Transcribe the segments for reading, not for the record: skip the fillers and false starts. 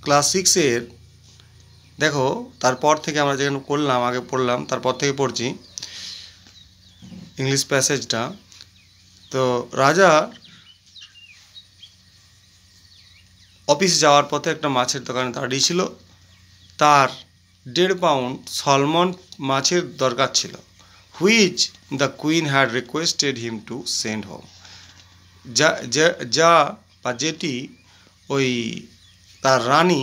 Class 6 এর দেখো তারপর থেকে আমরা যেখানে করলাম আগে পড়লাম তারপর থেকে পড়ছি ইংলিশ প্যাসেজটা। তো রাজা অফিস যাওয়ার পথে একটা মাছের দোকানে দাঁড়িয়েছিল। তার 1.5 পাউন্ড সলমন মাছের দরকার ছিল, which the queen had requested him to send home. যেটি ওই তার রানী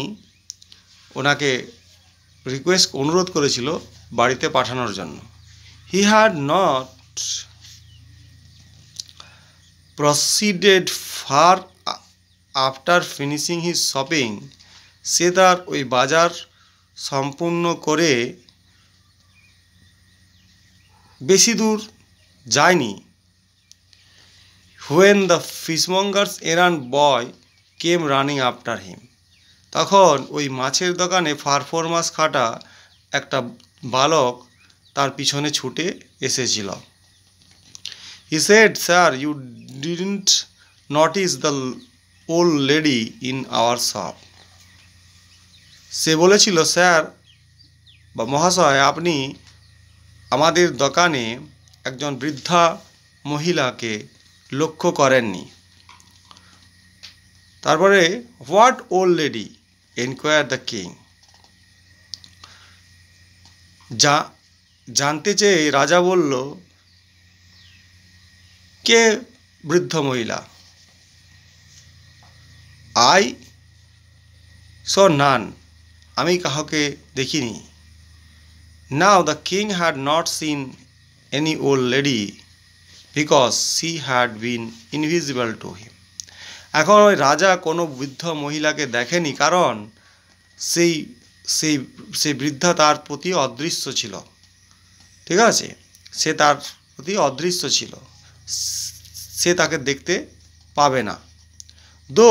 ওনাকে অনুরোধ করেছিল বাড়িতে পাঠানোর জন্য। He had not proceeded far after finishing his shopping. সে তার ওই বাজার সম্পূর্ণ করে বেশি দূর যায়নি। When the fishmonger's errand boy came running after him. তখন ওই মাছের দোকানে পারফরম্যান্স খাটা একটা বালক তার পিছনে ছুটে এসেছিল। He said, sir, you didn't notice the old lady in our shop. সে বলেছিল, স্যার বা মহাশয়, আপনি আমাদের দোকানে একজন বৃদ্ধা মহিলাকে লক্ষ্য করেননি। তারপরে what old lady enquire the king. জানতে চেয়ে রাজা বলল, কে বৃদ্ধ মহিলা? I saw none. আমি কাউকে দেখিনি। Now the king had not seen any old lady because she had been invisible to him. এখন ওই রাজা কোনো বৃদ্ধ মহিলাকে দেখেনি, কারণ সেই বৃদ্ধা তার প্রতি অদৃশ্য ছিল। ঠিক আছে, সে তার প্রতি অদৃশ্য ছিল, সে তাকে দেখতে পাবে না। দো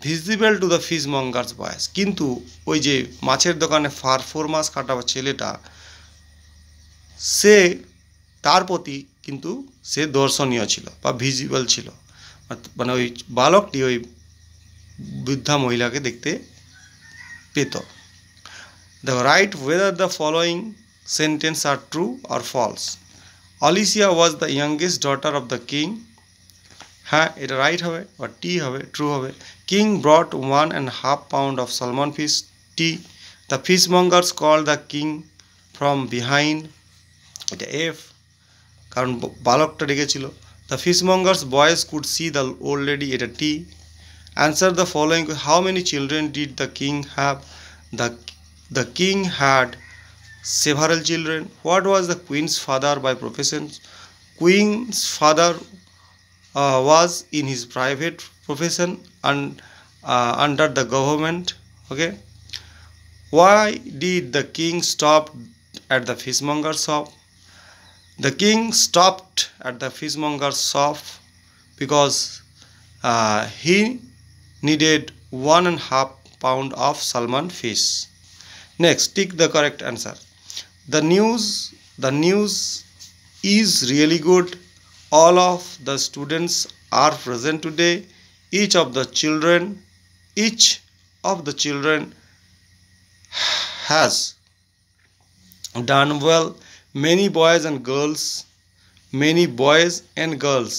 ভিজিবল টু দ্য ফিশমঙ্গার্স বয়েস। কিন্তু ওই যে মাছের দোকানে পারফরম্যান্স খাটা ছেলেটা, সে তার প্রতি কিন্তু সে দর্শনীয় ছিল বা ভিজিবল ছিল, মানে ওই বালকটি ওই বৃদ্ধা মহিলাকে দেখতে পেত। The write whether the following sentence are true or false. Alicia was the youngest daughter of the king. হ্যাঁ, এটা রাইট হবে বা টি হবে, ট্রু হবে। King brought 1.5 pound of salmon fish, T. The fishmonger's call the king from behind, এটা F, কারণ বালকটা ডেকেছিল। The fishmonger's boys could see the old lady, এটা T. Answer the following, how many children did the king have? The king had several children. What was the queen's father by profession? Queen's father was in his private profession and under the government. Okay. Why did the king stop at the fishmonger's shop? The king stopped at the fishmonger's shop because he needed 1.5 pound of salmon fish. Next, tick the correct answer. The news is really good. All of the students are present today. Each of the children has done well. Many boys and girls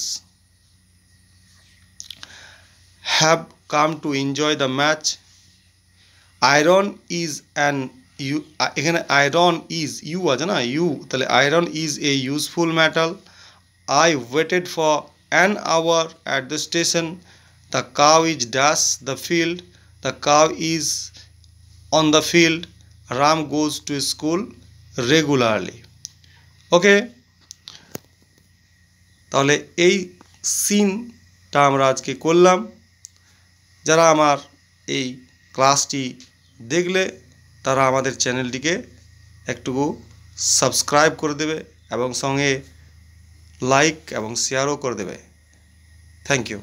have come to enjoy the match. Iron is an এখানে iron is U আছে না, U, তাহলে iron is a useful metal. I waited for an hour at the station. The cow is dash the field. The cow is on the field. Ram goes to school regularly. Okay, তাহলে এই সিনটা আমরা আজকে করলাম। যারা আমার এই ক্লাসটি দেখলে তারা আমাদের চ্যানেলটিকে একটু সাবস্ক্রাইব করে দেবে এবং সঙ্গে লাইক এবং শেয়ারও করে দেবে। Thank you.